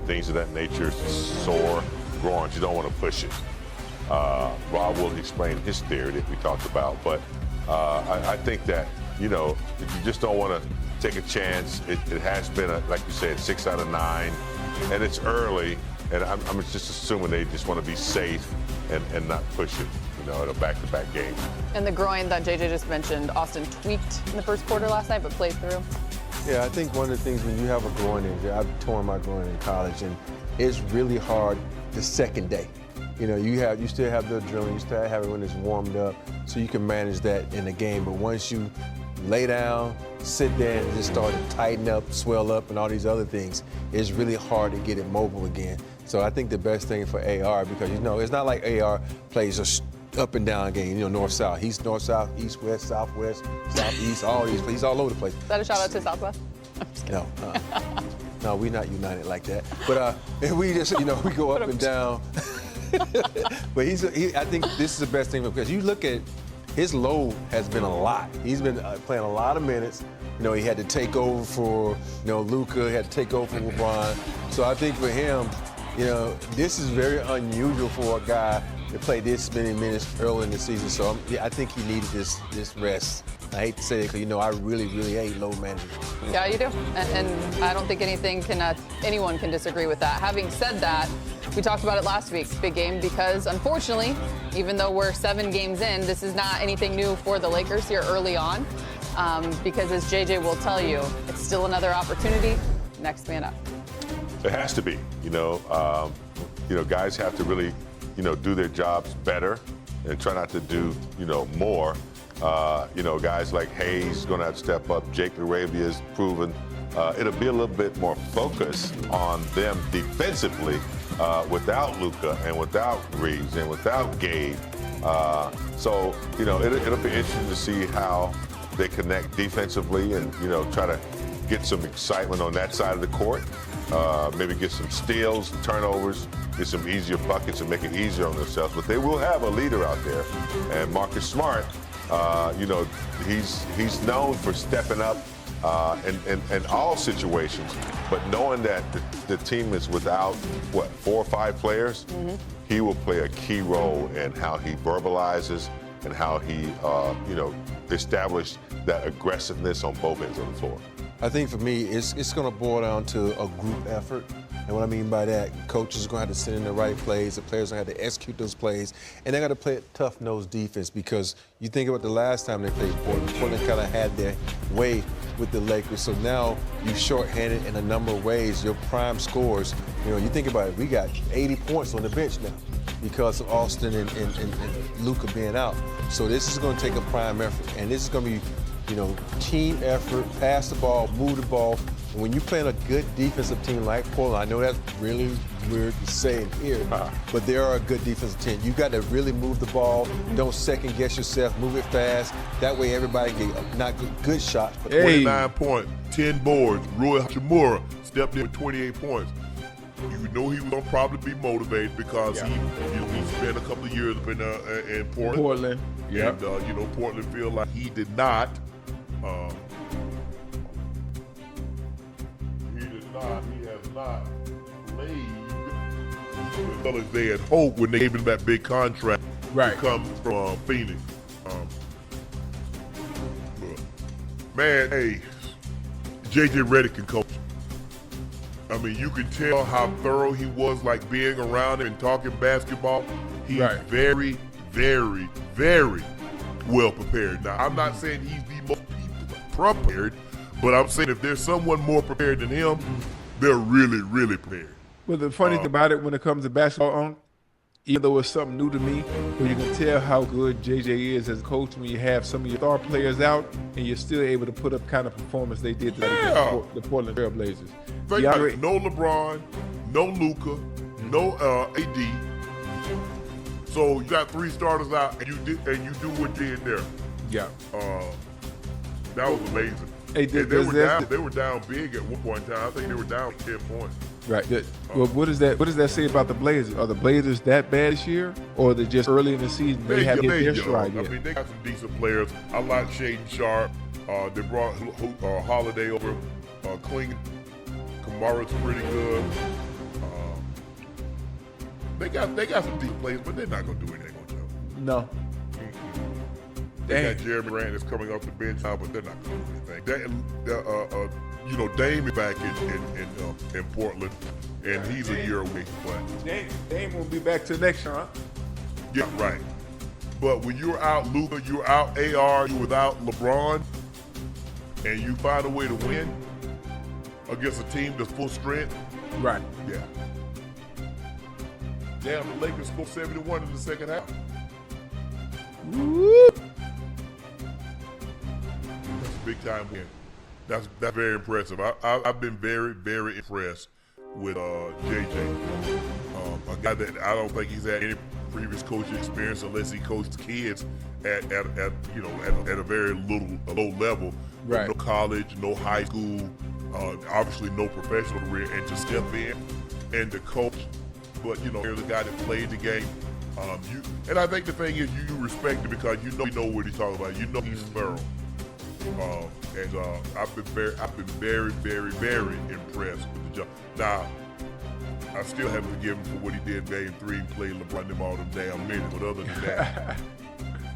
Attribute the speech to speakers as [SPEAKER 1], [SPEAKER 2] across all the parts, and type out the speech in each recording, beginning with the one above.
[SPEAKER 1] things of that nature, sore groins. You don't want to push it. Rob will explain his theory that we talked about, but I think that, you just don't want to take a chance. It has been, like you said, 6 out of 9, and it's early, and I'm just assuming they just want to be safe and not push it, in a back-to-back game.
[SPEAKER 2] And the groin that JJ just mentioned, Austin tweaked in the first quarter last night, but played through.
[SPEAKER 3] Yeah, I think one of the things when you have a groin injury, I've torn my groin in college, and it's really hard the second day. You still have the adrenaline, you still have it when it's warmed up, so you can manage that in the game. But once you lay down, sit there, and just start to tighten up, swell up, and all these other things, it's really hard to get it mobile again. So I think the best thing for AR, because it's not like AR plays a up and down game, north-south. He's north-south, east-west, southwest, southeast, all these. He's all over the place.
[SPEAKER 2] Is that a shout-out to Southwest?
[SPEAKER 3] No. No, we're not united like that. But we just, we go up and down. But I think this is the best thing, because you look at his load has been a lot. He's been playing a lot of minutes. He had to take over for, Luka, he had to take over for LeBron. So I think for him, this is very unusual for a guy to play this many minutes early in the season. So I think he needed this rest. I hate to say it, because I really, really hate load management.
[SPEAKER 2] Yeah, you do. And I don't think anyone can disagree with that. Having said that, we talked about it last week, big game, because unfortunately, even though we're 7 games in, this is not anything new for the Lakers here early on. Because as JJ will tell you, it's still another opportunity. Next man up.
[SPEAKER 1] It has to be. Guys have to really, do their jobs better and try not to do, more. Guys like Hayes going to have to step up. Jake LaRavia has proven it'll be a little bit more focus on them defensively without Luka and without Reeves and without Gabe. So it'll be interesting to see how they connect defensively and, try to get some excitement on that side of the court. Maybe get some steals and turnovers, get some easier buckets and make it easier on themselves. But they will have a leader out there. And Marcus Smart, he's known for stepping up in all situations. But knowing that the team is without, 4 or 5 players, he will play a key role in how he verbalizes and how he, established that aggressiveness on both ends of the floor.
[SPEAKER 3] I think for me, it's going to boil down to a group effort. And what I mean by that, coaches are going to have to send in the right plays, the players are going to have to execute those plays, and they're going to play a tough-nosed defense, because you think about the last time they played Portland. Portland kind of had their way with the Lakers, so now you're shorthanded in a number of ways. Your prime scores, you think about it, we got 80 points on the bench now because of Austin and Luka being out. So this is going to take a prime effort, and this is going to be team effort, pass the ball, move the ball. And when you're playing a good defensive team like Portland, I know that's really weird to say in here, but they are a good defensive team. You got to really move the ball. Don't second guess yourself. Move it fast. That way everybody get not good shots. But
[SPEAKER 4] 29 points, 10 boards. Rui Hachimura stepped in with 28 points. You know he was going to probably be motivated because he spent a couple of years up in Portland.
[SPEAKER 5] Yeah.
[SPEAKER 4] And, Portland feel like he did not. He has not played as well as they had hoped when they gave him that big contract to come from Phoenix. Man, hey, JJ Redick can coach. I mean, you can tell how thorough he was, like being around him and talking basketball. He's very, very, very well prepared. Now, I'm not saying he's the most prepared, but I'm saying if there's someone more prepared than him, they're really, really prepared.
[SPEAKER 5] Well, the funny thing about it when it comes to basketball, even though it's something new to me, but you can tell how good JJ is as a coach when you have some of your star players out and you're still able to put up kind of performance they did against the Portland Trail Blazers.
[SPEAKER 4] No LeBron, no Luka, no AD. So you got 3 starters out, and you do what you did there.
[SPEAKER 5] Yeah.
[SPEAKER 4] That was amazing.
[SPEAKER 5] Hey,
[SPEAKER 4] they were down big at one point in time. I think they were down 10 points.
[SPEAKER 5] Right. Well, what does that say about the Blazers? Are the Blazers that bad this year, or are they just early in the season? They haven't hit their stride yet.
[SPEAKER 4] I mean, they got some decent players. I like Shaedon Sharpe. They brought Holiday over. Kamara's pretty good. They got some deep players, but they're not gonna do anything on Joe.
[SPEAKER 5] No.
[SPEAKER 4] They got Jeremy Grant that's coming off the bench now, but they're not gonna do anything. Dame is back in Portland, and he's a year away. But
[SPEAKER 5] Dame won't be back till next year, huh?
[SPEAKER 4] Yeah, right. But when you're out Luka, you're out AR, you're without LeBron, and you find a way to win against a team that's full strength.
[SPEAKER 5] Right.
[SPEAKER 4] Yeah. Damn, the Lakers scored 71 in the second half.
[SPEAKER 5] Woo!
[SPEAKER 4] That's a big time win. That's very impressive. I've been very, very impressed with JJ. A guy that I don't think he's had any previous coaching experience unless he coached kids at a very low level.
[SPEAKER 5] Right.
[SPEAKER 4] No college, no high school, obviously no professional career, and to step in and to coach. But you're the guy that played the game. And I think the thing is you respect him because you know what he's talking about. You know he's thorough. I've been very, very, very impressed with the job. Now, I still haven't forgiven him for what he did in Game 3 and played LeBron them all them damn minutes. But other than that,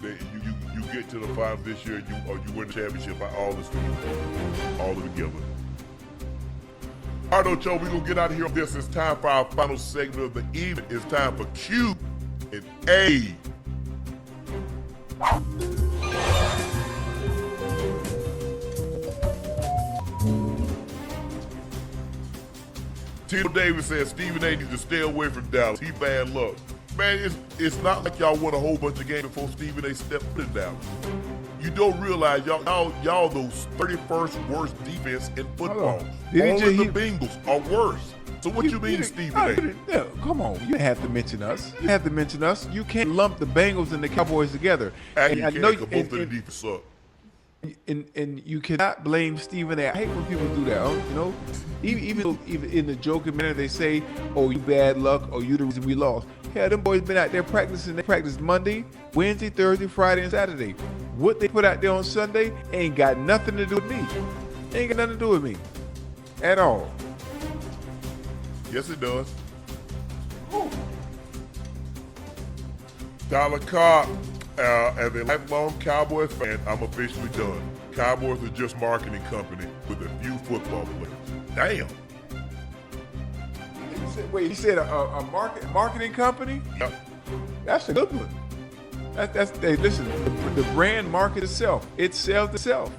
[SPEAKER 4] you get to the finals this year, you win the championship by all together. All right, Ocho, we're going to get out of here on this. It's time for our final segment of the evening. It's time for Q and A. Tito Davis says Stephen A needs to stay away from Dallas. He bad luck. Man, it's not like y'all won a whole bunch of games before Stephen A stepped in Dallas. You don't realize y'all those 31st worst defense in football. Only the Bengals are worse. So what you mean, Stephen A?
[SPEAKER 5] Come on, you have to mention us. You can't lump the Bengals and the Cowboys together.
[SPEAKER 4] And I know both of the defense suck.
[SPEAKER 5] And you cannot blame Stephen A. I hate when people do that. Even in the joking manner, they say, "Oh, you bad luck," or "You the reason we lost." Yeah, them boys been out there practicing. They practice Monday, Wednesday, Thursday, Friday, and Saturday. What they put out there on Sunday ain't got nothing to do with me. Ain't got nothing to do with me at all.
[SPEAKER 4] Yes, it does. Dollar Cobb, as a lifelong Cowboys fan, I'm officially done. Cowboys are just marketing company with a few football players. Damn.
[SPEAKER 5] He said a marketing company?
[SPEAKER 4] Yep.
[SPEAKER 5] That's a good one. Hey, listen, the brand market itself. It sells itself.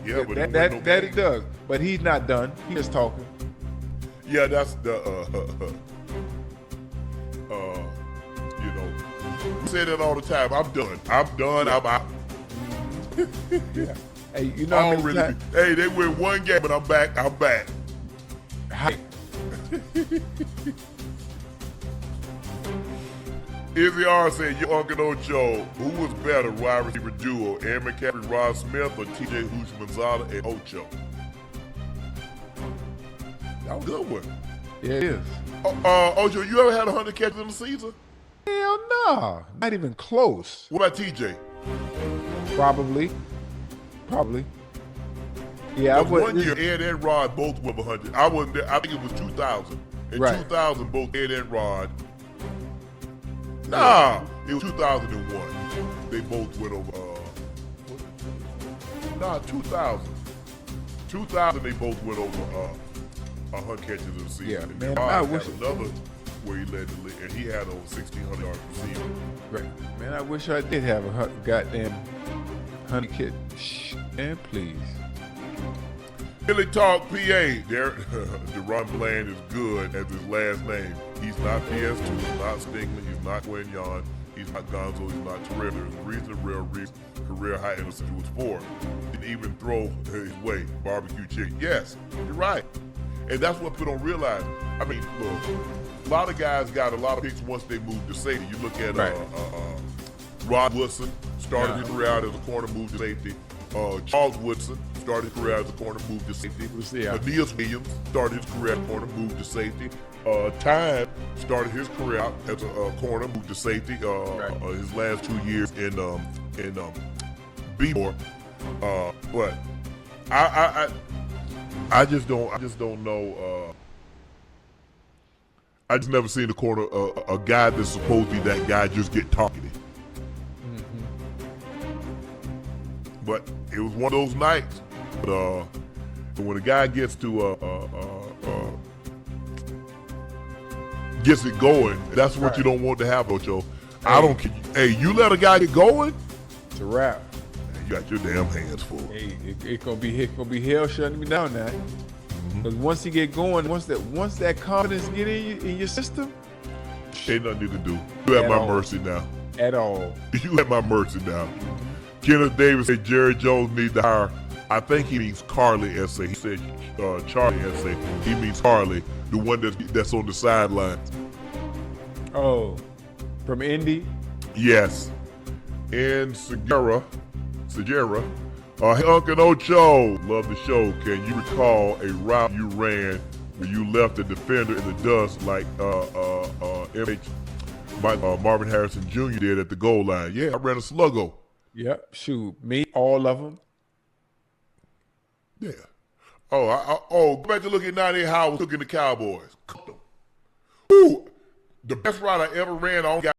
[SPEAKER 4] Yeah, but
[SPEAKER 5] that it does. But he's not done. He's just talking.
[SPEAKER 4] Yeah, that's the we say that all the time. I'm done. I'm out.
[SPEAKER 5] Yeah. Hey, how many times?
[SPEAKER 4] Hey, they win one game, but I'm back. Izzy R said, "Your Uncle Ocho, who was better, wide receiver duo, Aaron McCaffrey, Rod Smith, or T.J. Houshmandzadeh and Ocho?" That was a good one.
[SPEAKER 5] Yeah, it is.
[SPEAKER 4] Ocho, you ever had 100 catches in the season?
[SPEAKER 5] Hell no. Not even close.
[SPEAKER 4] What about TJ?
[SPEAKER 5] Probably. Yeah,
[SPEAKER 4] one year, Ed and Rod both went 100. I wasn't there. I think it was 2000. In 2000, both Ed and Rod. Nah, it was 2001. They both went over. 2000. 2000, they both went over 100 catches in the season.
[SPEAKER 5] Yeah,
[SPEAKER 4] and
[SPEAKER 5] man,
[SPEAKER 4] Rod
[SPEAKER 5] I
[SPEAKER 4] had
[SPEAKER 5] wish
[SPEAKER 4] another where he led the league, and he had over 1,600 yards receiving.
[SPEAKER 5] Right. Man, I wish I did have a goddamn 100 kid. Shh, man, please.
[SPEAKER 4] Billy Talk, PA. Deron Bland is good as his last name. He's not PS2, he's not Stingley, he's not Quignon, he's not Gonzo, he's not Terrell. There's a reason Real Reese career high interception was 4. Didn't even throw his way. Barbecue chicken. Yes, you're right. And that's what people don't realize. I mean, look, a lot of guys got a lot of picks once they moved to safety. You look at Rod Woodson, started his career out as a corner, moved to safety. Charles Woodson started his career as a corner, moved to safety. Aeneas Williams started his career at corner, moved to safety. Time started his career out as a corner, moved to safety. His last 2 years in B-More. But I just don't know. I just never seen the corner a guy that's supposed to be that guy just get targeted. But it was one of those nights. But when a guy gets to gets it going, that's what you don't want to have, Ocho. I don't care. Hey, you let a guy get going,
[SPEAKER 5] It's a wrap.
[SPEAKER 4] you got your damn hands full.
[SPEAKER 5] Hey, it's gonna be hell shutting me down now. Because once he get going, once that confidence get in your system,
[SPEAKER 4] Ain't nothing you can do. You at
[SPEAKER 5] At
[SPEAKER 4] my
[SPEAKER 5] all.
[SPEAKER 4] mercy now.
[SPEAKER 5] at all.
[SPEAKER 4] You at my mercy now. Kenneth Davis said Jerry Jones needs to hire. I think he means Carly Essay. He said Charlie Essay. He means Carly, the one that's on the sidelines.
[SPEAKER 5] Oh, from Indy.
[SPEAKER 4] Yes. And Segura. Hey, Uncle Ocho, love the show. Can you recall a route you ran where you left a defender in the dust like Marvin Harrison Jr. did at the goal line? Yeah, I ran a sluggo.
[SPEAKER 5] Yep. Shoot, me, all of them.
[SPEAKER 4] Yeah. Go back to look at 98 how I was cooking the Cowboys. Cooked them. Ooh, the best route I ever ran, I only got